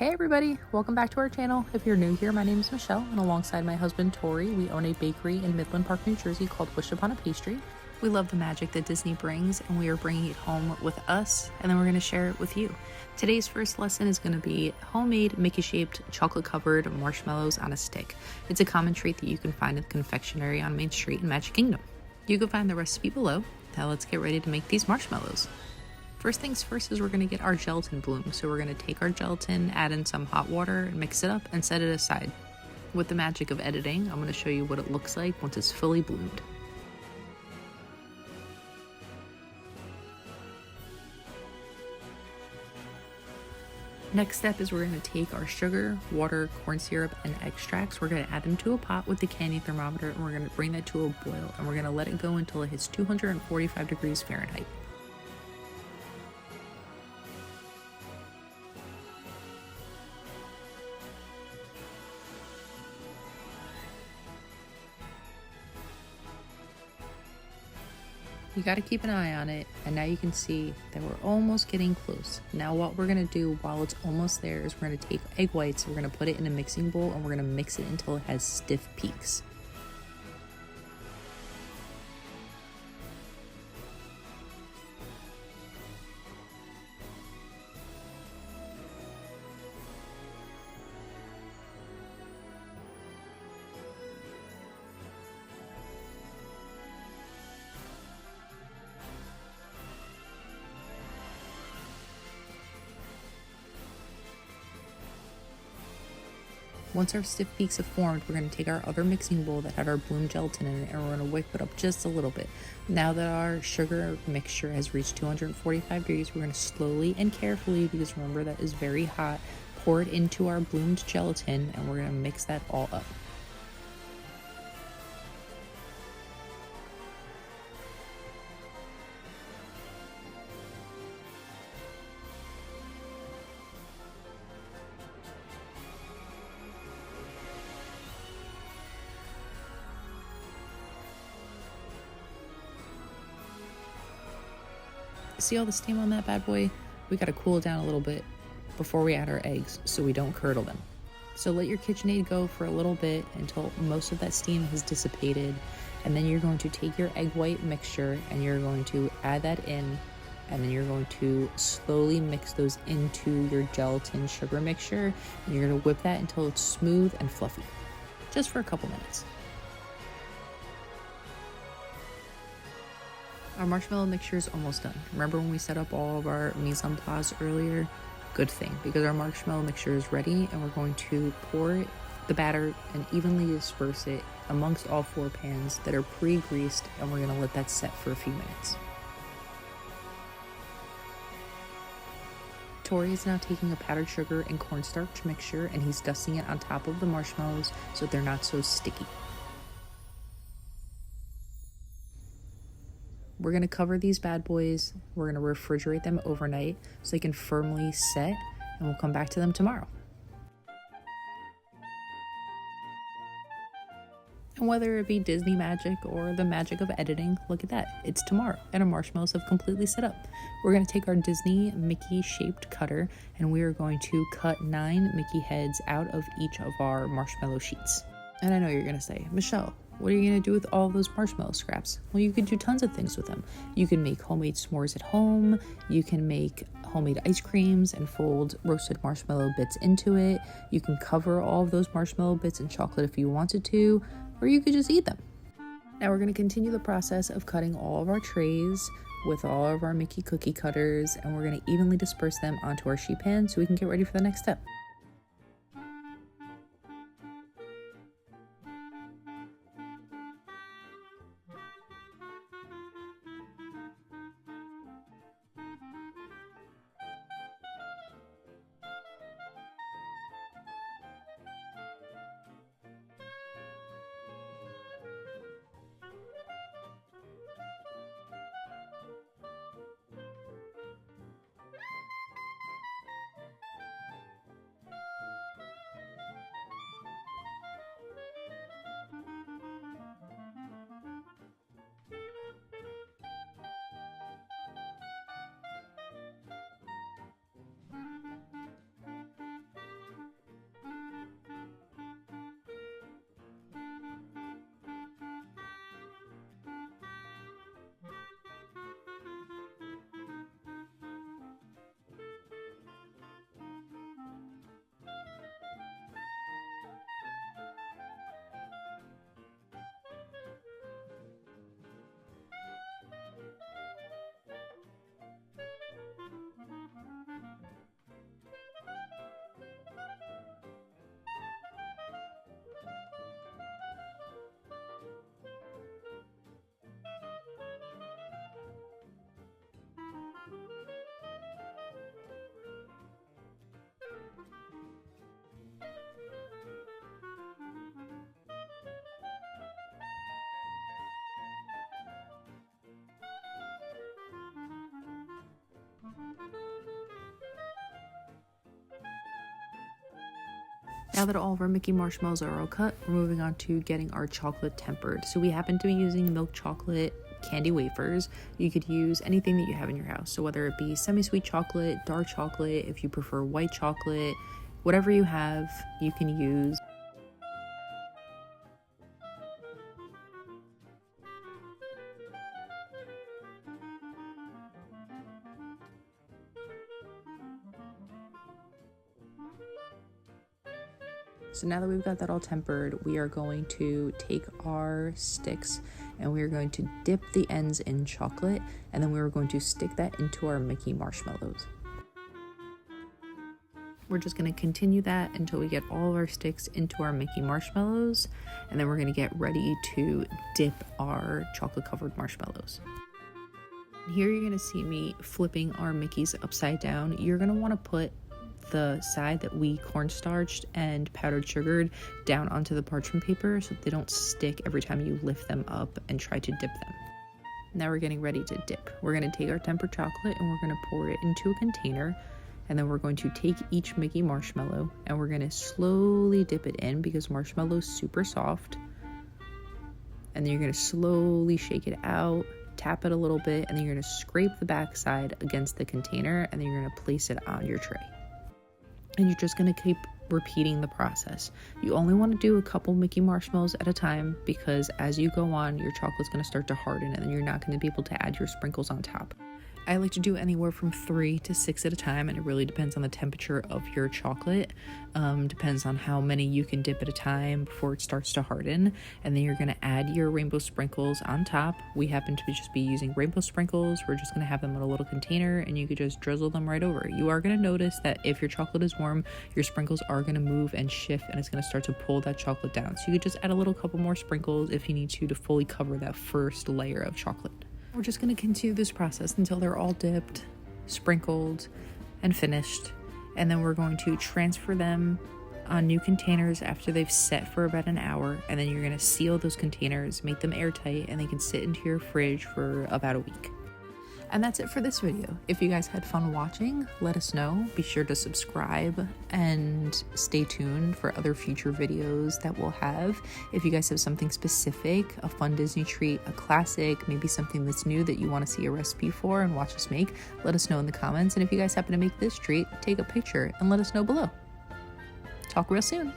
Hey everybody, welcome back to our channel. If you're new here, my name is Michelle, and alongside my husband Tori, we own a bakery in Midland Park, New Jersey called Wish Upon a Pastry. We love the magic that Disney brings, and we are bringing it home with us, and then we're going to share it with you. Today's first lesson is going to be homemade Mickey-shaped chocolate-covered marshmallows on a stick. It's a common treat that you can find at the confectionery on Main Street in Magic Kingdom. You can find the recipe below. Now let's get ready to make these marshmallows. First things first is we're going to get our gelatin bloom. So we're going to take our gelatin, add in some hot water, mix it up, and set it aside. With the magic of editing, I'm going to show you what it looks like once it's fully bloomed. Next step is we're going to take our sugar, water, corn syrup, and extracts. We're going to add them to a pot with the candy thermometer, and we're going to bring that to a boil, and we're going to let it go until it hits 245 degrees Fahrenheit. You got to keep an eye on it, and now you can see that we're almost getting close. Now what we're going to do while it's almost there is we're going to take egg whites, we're going to put it in a mixing bowl, and we're going to mix it until it has stiff peaks. Once our stiff peaks have formed, we're going to take our other mixing bowl that had our bloom gelatin in it, and we're going to whip it up just a little bit. Now that our sugar mixture has reached 245 degrees, we're going to slowly and carefully, because remember that is very hot, pour it into our bloomed gelatin, and we're going to mix that all up. See all the steam on that bad boy? We gotta cool it down a little bit before we add our eggs so we don't curdle them. So let your KitchenAid go for a little bit until most of that steam has dissipated, and then you're going to take your egg white mixture and you're going to add that in, and then you're going to slowly mix those into your gelatin sugar mixture, and you're going to whip that until it's smooth and fluffy, just for a couple minutes. Our marshmallow mixture is almost done. Remember when we set up all of our mise en place earlier? Good thing, because our marshmallow mixture is ready, and we're going to pour the batter and evenly disperse it amongst all 4 pans that are pre-greased, and we're going to let that set for a few minutes. Tori is now taking a powdered sugar and cornstarch mixture, and he's dusting it on top of the marshmallows so they're not so sticky. We're going to cover these bad boys, we're going to refrigerate them overnight so they can firmly set, and we'll come back to them tomorrow. And whether it be Disney magic or the magic of editing, look at that, it's tomorrow and our marshmallows have completely set up. We're going to take our Disney Mickey shaped cutter, and we are going to cut 9 Mickey heads out of each of our marshmallow sheets. And I know you're going to say, Michelle, what are you going to do with all those marshmallow scraps? Well, you could do tons of things with them. You can make homemade s'mores at home. You can make homemade ice creams and fold roasted marshmallow bits into it. You can cover all of those marshmallow bits in chocolate if you wanted to, or you could just eat them. Now we're going to continue the process of cutting all of our trays with all of our Mickey cookie cutters, and we're going to evenly disperse them onto our sheet pan so we can get ready for the next step. Now that all of our Mickey marshmallows are all cut, we're moving on to getting our chocolate tempered. So we happen to be using milk chocolate candy wafers. You could use anything that you have in your house. So whether it be semi-sweet chocolate, dark chocolate, if you prefer white chocolate, whatever you have, you can use. So now that we've got that all tempered, we are going to take our sticks and we are going to dip the ends in chocolate, and then we are going to stick that into our Mickey marshmallows. We're just going to continue that until we get all of our sticks into our Mickey marshmallows, and then we're going to get ready to dip our chocolate covered marshmallows. Here you're going to see me flipping our Mickeys upside down. You're going to want to put the side that we cornstarched and powdered sugared down onto the parchment paper so that they don't stick every time you lift them up and try to dip them. Now we're getting ready to dip. We're going to take our tempered chocolate and we're going to pour it into a container, and then we're going to take each Mickey marshmallow and we're going to slowly dip it in because marshmallow's super soft. And then you're going to slowly shake it out, tap it a little bit, and then you're going to scrape the backside against the container, and then you're going to place it on your tray. And you're just going to keep repeating the process. You only want to do a couple Mickey marshmallows at a time because as you go on, your chocolate's going to start to harden and then you're not going to be able to add your sprinkles on top. I like to do anywhere from 3 to 6 at a time, and it really depends on the temperature of your chocolate. Depends on how many you can dip at a time before it starts to harden. And then you're going to add your rainbow sprinkles on top. We happen to just be using rainbow sprinkles. We're just going to have them in a little container and you could just drizzle them right over. You are going to notice that if your chocolate is warm, your sprinkles are going to move and shift and it's going to start to pull that chocolate down. So you could just add a little couple more sprinkles if you need to fully cover that first layer of chocolate. We're just going to continue this process until they're all dipped, sprinkled, and finished. And then we're going to transfer them on new containers after they've set for about an hour. And then you're going to seal those containers, make them airtight, and they can sit into your fridge for about a week. And that's it for this video. If you guys had fun watching, let us know. Be sure to subscribe and stay tuned for other future videos that we'll have. If you guys have something specific, a fun Disney treat, a classic, maybe something that's new that you want to see a recipe for and watch us make, let us know in the comments. And if you guys happen to make this treat, take a picture and let us know below. Talk real soon.